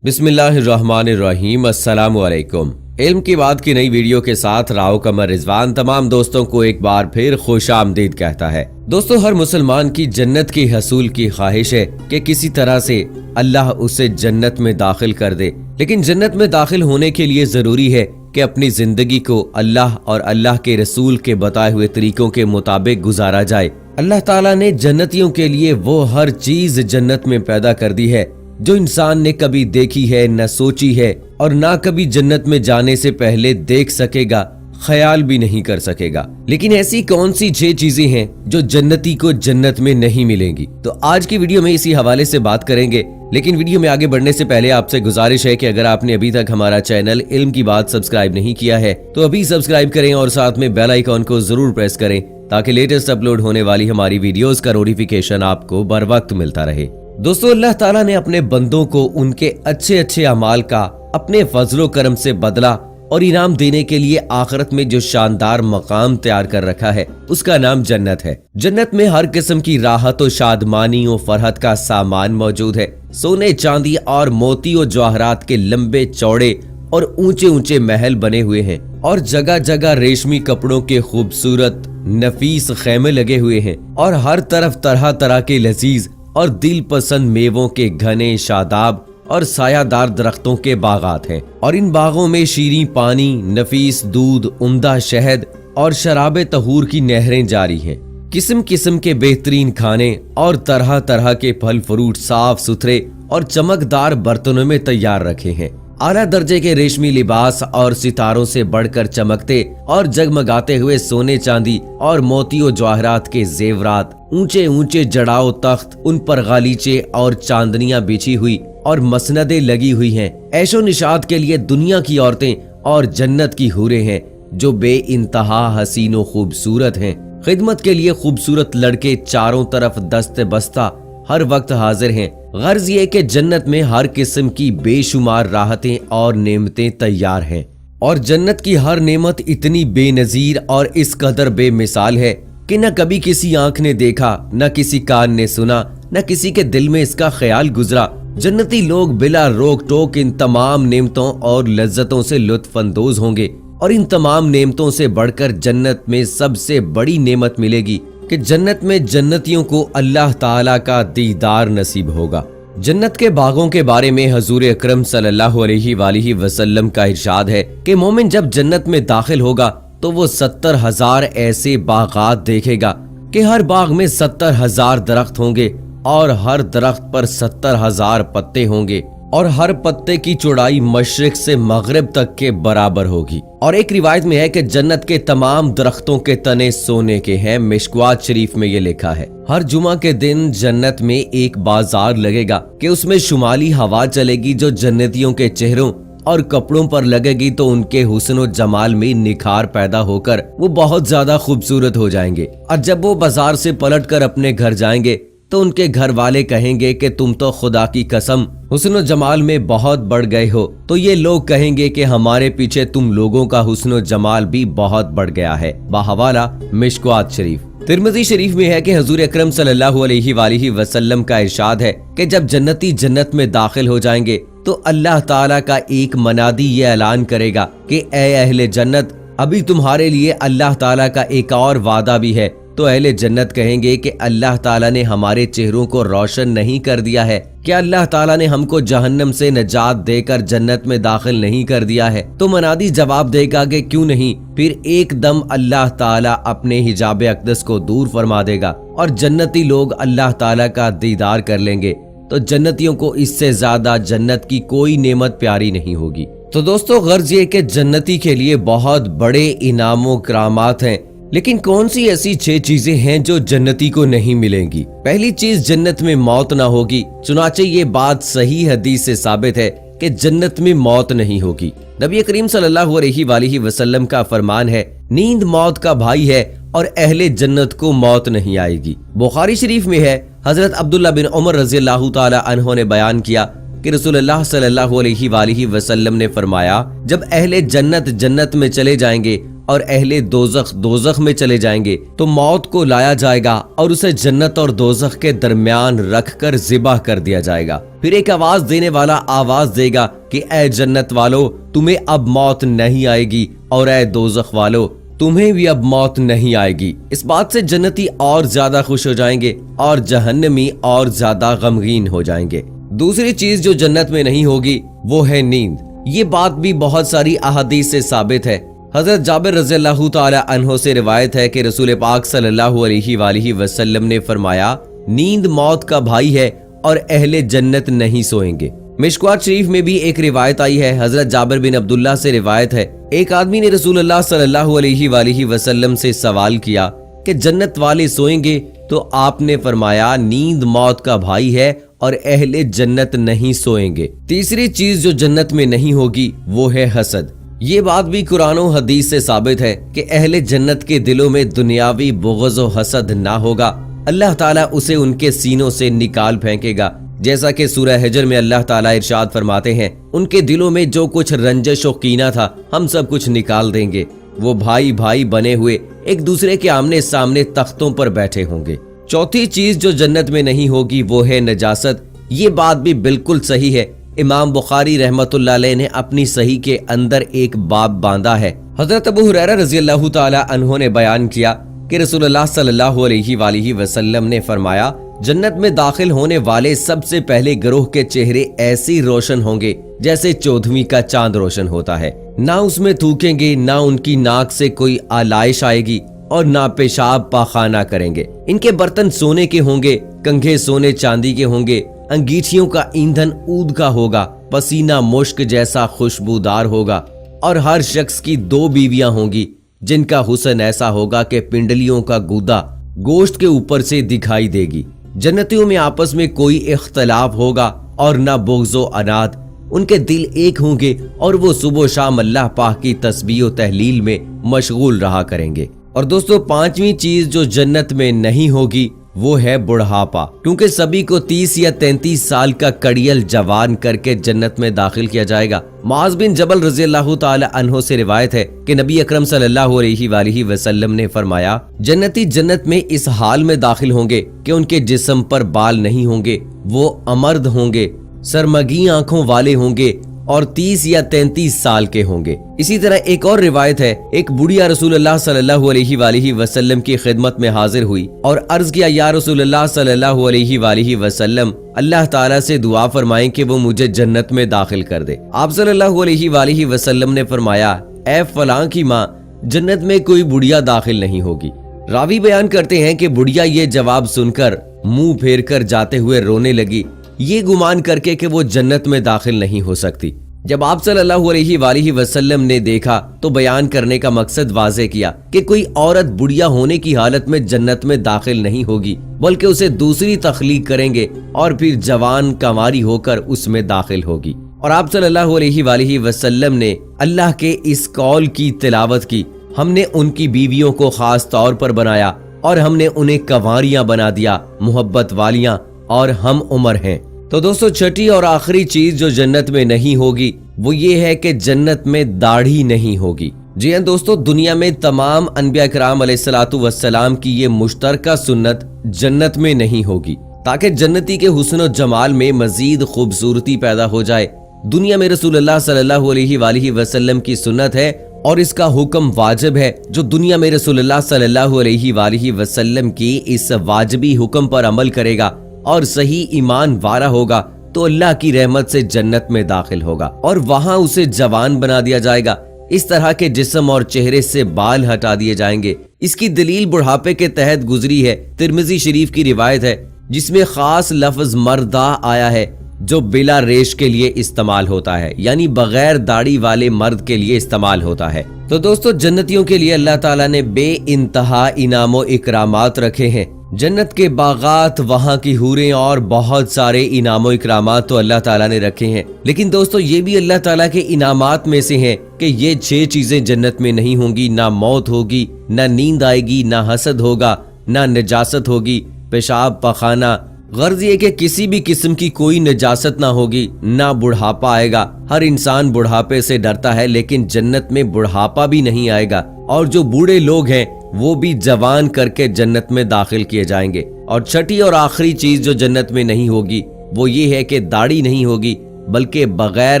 بسم اللہ الرحمن الرحیم۔ السلام علیکم۔ علم کی بات کی نئی ویڈیو کے ساتھ راؤ قمر رضوان تمام دوستوں کو ایک بار پھر خوش آمدید کہتا ہے۔ دوستو، ہر مسلمان کی جنت کی حصول کی خواہش ہے کہ کسی طرح سے اللہ اسے جنت میں داخل کر دے، لیکن جنت میں داخل ہونے کے لیے ضروری ہے کہ اپنی زندگی کو اللہ اور اللہ کے رسول کے بتائے ہوئے طریقوں کے مطابق گزارا جائے۔ اللہ تعالیٰ نے جنتیوں کے لیے وہ ہر چیز جنت میں پیدا کر دی ہے جو انسان نے کبھی دیکھی ہے، نہ سوچی ہے، اور نہ کبھی جنت میں جانے سے پہلے دیکھ سکے گا، خیال بھی نہیں کر سکے گا۔ لیکن ایسی کون سی 6 چیزیں ہیں جو جنتی کو جنت میں نہیں ملیں گی؟ تو آج کی ویڈیو میں اسی حوالے سے بات کریں گے، لیکن ویڈیو میں آگے بڑھنے سے پہلے آپ سے گزارش ہے کہ اگر آپ نے ابھی تک ہمارا چینل علم کی بات سبسکرائب نہیں کیا ہے تو ابھی سبسکرائب کریں اور ساتھ میں بیل آئیکن کو ضرور پریس کریں تاکہ لیٹسٹ اپلوڈ ہونے والی ہماری ویڈیوز کا نوٹیفیکیشن آپ کو بر وقت ملتا رہے۔ دوستو، اللہ تعالیٰ نے اپنے بندوں کو ان کے اچھے اعمال کا اپنے فضل و کرم سے بدلہ اور انعام دینے کے لیے آخرت میں جو شاندار مقام تیار کر رکھا ہے اس کا نام جنت ہے۔ جنت میں ہر قسم کی راحت و شادمانی و فرحت کا سامان موجود ہے۔ سونے، چاندی اور موتی و جواہرات کے لمبے چوڑے اور اونچے محل بنے ہوئے ہیں، اور جگہ جگہ ریشمی کپڑوں کے خوبصورت نفیس خیمے لگے ہوئے ہیں، اور ہر طرف طرح کے لذیذ اور دل پسند میووں کے گھنے شاداب اور سایہ دار درختوں کے باغات ہیں، اور ان باغوں میں شیریں پانی، نفیس دودھ، عمدہ شہد اور شراب طہور کی نہریں جاری ہیں۔ قسم کے بہترین کھانے اور طرح کے پھل فروٹ صاف ستھرے اور چمکدار برتنوں میں تیار رکھے ہیں۔ اعلیٰ درجے کے ریشمی لباس اور ستاروں سے بڑھ کر چمکتے اور جگمگاتے ہوئے سونے، چاندی اور موتی و جواہرات کے زیورات، اونچے جڑاؤ تخت، ان پر غالیچے اور چاندنیاں بچھی ہوئی اور مسندیں لگی ہوئی ہیں۔ عیش و نشاط کے لیے دنیا کی عورتیں اور جنت کی حوریں ہیں جو بے انتہا حسین و خوبصورت ہیں۔ خدمت کے لیے خوبصورت لڑکے چاروں طرف دست بستہ ہر وقت حاضر ہیں۔ غرض یہ کہ جنت میں ہر قسم کی بے شمار راحتیں اور نعمتیں تیار ہیں، اور جنت کی ہر نعمت اتنی بے نظیر اور اس قدر بے مثال ہے کہ نہ کبھی کسی آنکھ نے دیکھا، نہ کسی کان نے سنا، نہ کسی کے دل میں اس کا خیال گزرا۔ جنتی لوگ بلا روک ٹوک ان تمام نعمتوں اور لذتوں سے لطف اندوز ہوں گے، اور ان تمام نعمتوں سے بڑھ کر جنت میں سب سے بڑی نعمت ملے گی کہ جنت میں جنتیوں کو اللہ تعالیٰ کا دیدار نصیب ہوگا۔ جنت کے باغوں کے بارے میں حضور اکرم صلی اللہ علیہ وآلہ وسلم کا ارشاد ہے کہ مومن جب جنت میں داخل ہوگا تو وہ 70,000 ایسے باغات دیکھے گا کہ ہر باغ میں 70,000 درخت ہوں گے، اور ہر درخت پر 70,000 پتے ہوں گے، اور ہر پتے کی چوڑائی مشرق سے مغرب تک کے برابر ہوگی۔ اور ایک روایت میں ہے کہ جنت کے تمام درختوں کے تنے سونے کے ہیں۔ مشکوات شریف میں یہ لکھا ہے، ہر جمعہ کے دن جنت میں ایک بازار لگے گا کہ اس میں شمالی ہوا چلے گی جو جنتیوں کے چہروں اور کپڑوں پر لگے گی تو ان کے حسن و جمال میں نکھار پیدا ہو کر وہ بہت زیادہ خوبصورت ہو جائیں گے، اور جب وہ بازار سے پلٹ کر اپنے گھر جائیں گے تو ان کے گھر والے کہیں گے کہ تم تو خدا کی قسم حسن و جمال میں بہت بڑھ گئے ہو، تو یہ لوگ کہیں گے کہ ہمارے پیچھے تم لوگوں کا حسن و جمال بھی بہت بڑھ گیا ہے۔ بحوالہ مشکوات شریف۔ ترمذی شریف میں ہے کہ حضور اکرم صلی اللہ علیہ وآلہ وسلم کا ارشاد ہے کہ جب جنتی جنت میں داخل ہو جائیں گے تو اللہ تعالیٰ کا ایک منادی یہ اعلان کرے گا کہ اے اہل جنت، ابھی تمہارے لیے اللہ تعالیٰ کا ایک اور وعدہ بھی ہے۔ تو اہل جنت کہیں گے کہ اللہ تعالیٰ نے ہمارے چہروں کو روشن نہیں کر دیا ہے؟ کیا اللہ تعالیٰ نے ہم کو جہنم سے نجات دے کر جنت میں داخل نہیں کر دیا ہے؟ تو منادی جواب دے گا کہ کیوں نہیں۔ پھر ایک دم اللہ تعالیٰ اپنے حجاب اقدس کو دور فرما دے گا اور جنتی لوگ اللہ تعالیٰ کا دیدار کر لیں گے، تو جنتیوں کو اس سے زیادہ جنت کی کوئی نعمت پیاری نہیں ہوگی۔ تو دوستو، غرض یہ کہ جنتی کے لیے بہت بڑے انعام و کرامات ہیں، لیکن کون سی ایسی 6 چیزیں ہیں جو جنتی کو نہیں ملیں گی؟ پہلی چیز، جنت میں موت نہ ہوگی۔ چنانچہ یہ بات صحیح حدیث سے ثابت ہے کہ جنت میں موت نہیں ہوگی۔ نبی کریم صلی اللہ علیہ وآلہ وسلم کا فرمان ہے، نیند موت کا بھائی ہے اور اہل جنت کو موت نہیں آئے گی۔ بخاری شریف میں ہے، حضرت عبداللہ بن عمر رضی اللہ تعالی عنہ نے بیان کیا کہ رسول اللہ صلی اللہ علیہ وآلہ وسلم نے فرمایا، جب اہل جنت جنت میں چلے جائیں گے اور اہل دوزخ دوزخ میں چلے جائیں گے تو موت کو لایا جائے گا اور اسے جنت اور دوزخ کے درمیان رکھ کر ذبح کر دیا جائے گا۔ پھر ایک آواز دینے والا آواز دے گا کہ اے جنت والو تمہیں اب موت نہیں آئے گی، اور اے دوزخ والو تمہیں بھی اب موت نہیں آئے گی۔ اس بات سے جنتی اور زیادہ خوش ہو جائیں گے اور جہنمی اور زیادہ غمگین ہو جائیں گے۔ دوسری چیز جو جنت میں نہیں ہوگی وہ ہے نیند۔ یہ بات بھی بہت ساری احادیث سے ثابت ہے۔ حضرت جابر رضی اللہ تعالی عنہ سے روایت ہے کہ رسول پاک صلی اللہ علیہ وآلہ وسلم نے فرمایا، نیند موت کا بھائی ہے اور اہل جنت نہیں سوئیں گے۔ مشکوات شریف میں بھی ایک روایت آئی ہے، حضرت جابر بن عبداللہ سے روایت ہے، ایک آدمی نے رسول اللہ صلی اللہ علیہ وآلہ وسلم سے سوال کیا کہ جنت والے سوئیں گے؟ تو آپ نے فرمایا، نیند موت کا بھائی ہے اور اہل جنت نہیں سوئیں گے۔ تیسری چیز جو جنت میں نہیں ہوگی وہ ہے حسد۔ یہ بات بھی قرآن و حدیث سے ثابت ہے کہ اہل جنت کے دلوں میں دنیاوی بغض و حسد نہ ہوگا، اللہ تعالیٰ اسے ان کے سینوں سے نکال پھینکے گا، جیسا کہ سورہ حجر میں اللہ تعالیٰ ارشاد فرماتے ہیں، ان کے دلوں میں جو کچھ رنجش و کینہ تھا ہم سب کچھ نکال دیں گے، وہ بھائی بھائی بنے ہوئے ایک دوسرے کے آمنے سامنے تختوں پر بیٹھے ہوں گے۔ چوتھی چیز جو جنت میں نہیں ہوگی وہ ہے نجاست۔ یہ بات بھی بالکل صحیح ہے، امام بخاری رحمت اللہ علیہ نے اپنی صحیح کے اندر ایک باب باندھا ہے۔ حضرت ابو ہریرہ رضی اللہ تعالی عنہ نے بیان کیا کہ رسول اللہ صلی اللہ علیہ وآلہ وسلم نے فرمایا، جنت میں داخل ہونے والے سب سے پہلے گروہ کے چہرے ایسی روشن ہوں گے جیسے 14ویں کا چاند روشن ہوتا ہے، نہ اس میں تھوکیں گے، نہ ان کی ناک سے کوئی آلائش آئے گی اور نہ پیشاب پاخانہ کریں گے۔ ان کے برتن سونے کے ہوں گے، کنگھے سونے چاندی کے ہوں گے، انگیٹھیوں کا ایندھن عود کا ہوگا، پسینہ مشک جیسا خوشبودار ہوگا، اور ہر شخص کی 2 بیویاں ہوں گی جن کا حسن ایسا ہوگا کہ پنڈلیوں کا گودا گوشت کے اوپر سے دکھائی دے گی۔ جنتیوں میں آپس میں کوئی اختلاف ہوگا اور نہ بغض و عناد، ان کے دل ایک ہوں گے اور وہ صبح و شام اللہ پاک کی تسبیح و تحلیل میں مشغول رہا کریں گے۔ اور دوستو 5ویں چیز جو جنت میں نہیں ہوگی وہ ہے بڑھاپا، کیونکہ سبھی کو 30 یا 33 سال کا کڑیل جوان کر کے جنت میں داخل کیا جائے گا۔ معاذ بن جبل رضی اللہ تعالی عنہ سے روایت ہے کہ نبی اکرم صلی اللہ علیہ وآلہ وسلم نے فرمایا، جنتی جنت میں اس حال میں داخل ہوں گے کہ ان کے جسم پر بال نہیں ہوں گے، وہ امرد ہوں گے، سرمگی آنکھوں والے ہوں گے اور 30 یا 33 سال کے ہوں گے۔ اسی طرح ایک اور روایت ہے، ایک بڑھیا رسول اللہ صلی اللہ علیہ وآلہ وسلم کی خدمت میں حاضر ہوئی اور عرض کیا، یا رسول اللہ صلی اللہ علیہ وآلہ وسلم، اللہ تعالیٰ سے دعا فرمائیں کہ وہ مجھے جنت میں داخل کر دے۔ آپ صلی اللہ علیہ وآلہ وسلم نے فرمایا، اے فلاں کی ماں، جنت میں کوئی بڑھیا داخل نہیں ہوگی۔ راوی بیان کرتے ہیں کہ بڑھیا یہ جواب سن کر منہ پھیر کر جاتے ہوئے رونے لگی، یہ گمان کر کے کہ وہ جنت میں داخل نہیں ہو سکتی۔ جب آپ صلی اللہ علیہ وآلہ وسلم نے دیکھا تو بیان کرنے کا مقصد واضح کیا کہ کوئی عورت بڑھیا ہونے کی حالت میں جنت میں داخل نہیں ہوگی، بلکہ اسے دوسری تخلیق کریں گے اور پھر جوان کنواری ہو کر اس میں داخل ہوگی۔ اور آپ صلی اللہ علیہ وآلہ وسلم نے اللہ کے اس قول کی تلاوت کی، ہم نے ان کی بیویوں کو خاص طور پر بنایا اور ہم نے انہیں کنواریاں بنا دیا، محبت والیاں اور ہم عمر ہیں۔ تو دوستو 6 اور آخری چیز جو جنت میں نہیں ہوگی وہ یہ ہے کہ جنت میں داڑھی نہیں ہوگی۔ جی ہاں دوستو، دنیا میں تمام انبیاء کرام علیہ الصلوۃ والسلام کی یہ مشترکہ سنت جنت میں نہیں ہوگی، تاکہ جنتی کے حسن و جمال میں مزید خوبصورتی پیدا ہو جائے۔ دنیا میں رسول اللہ صلی اللہ علیہ وآلہ وسلم کی سنت ہے اور اس کا حکم واجب ہے۔ جو دنیا میں رسول اللہ صلی اللہ علیہ وآلہ وسلم کی اس واجبی حکم پر عمل کرے گا اور صحیح ایمان وارا ہوگا تو اللہ کی رحمت سے جنت میں داخل ہوگا اور وہاں اسے جوان بنا دیا جائے گا، اس طرح کے جسم اور چہرے سے بال ہٹا دیے جائیں گے۔ اس کی دلیل بڑھاپے کے تحت گزری ہے، ترمذی شریف کی روایت ہے جس میں خاص لفظ مردہ آیا ہے جو بلا ریش کے لیے استعمال ہوتا ہے، یعنی بغیر داڑھی والے مرد کے لیے استعمال ہوتا ہے۔ تو دوستو جنتیوں کے لیے اللہ تعالیٰ نے بے انتہا انعام و اکرامات رکھے ہیں، جنت کے باغات، وہاں کی حوریں اور بہت سارے انعام و اکرامات تو اللہ تعالیٰ نے رکھے ہیں، لیکن دوستو یہ بھی اللہ تعالیٰ کے انعامات میں سے ہیں کہ یہ 6 چیزیں جنت میں نہیں ہوں گی، نہ موت ہوگی، نہ نیند آئے گی، نہ حسد ہوگا، نہ نجاست ہوگی، پیشاب پخانہ، غرض یہ کہ کسی بھی قسم کی کوئی نجاست نہ ہوگی، نہ بڑھاپا آئے گا۔ ہر انسان بڑھاپے سے ڈرتا ہے لیکن جنت میں بڑھاپا بھی نہیں آئے گا، اور جو بوڑھے لوگ ہیں وہ بھی جوان کر کے جنت میں داخل کیے جائیں گے۔ اور چھٹی اور آخری چیز جو جنت میں نہیں ہوگی وہ یہ ہے کہ داڑھی نہیں ہوگی، بلکہ بغیر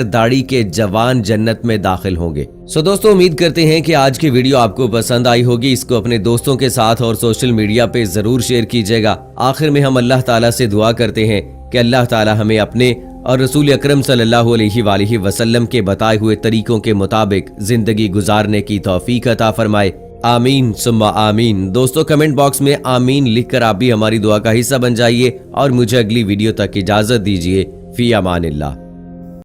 داڑھی کے جوان جنت میں داخل ہوں گے۔ دوستو امید کرتے ہیں کہ آج کی ویڈیو آپ کو پسند آئی ہوگی۔ اس کو اپنے دوستوں کے ساتھ اور سوشل میڈیا پہ ضرور شیئر کیجیے گا۔ آخر میں ہم اللہ تعالیٰ سے دعا کرتے ہیں کہ اللہ تعالیٰ ہمیں اپنے اور رسول اکرم صلی اللہ علیہ وآلہ وسلم کے بتائے ہوئے طریقوں کے مطابق زندگی گزارنے کی توفیق عطا فرمائے۔ آمین ثم آمین۔ دوستو کمنٹ باکس میں آمین لکھ کر آپ بھی ہماری دعا کا حصہ بن جائیے اور مجھے اگلی ویڈیو تک اجازت دیجیے۔ فی امان اللہ۔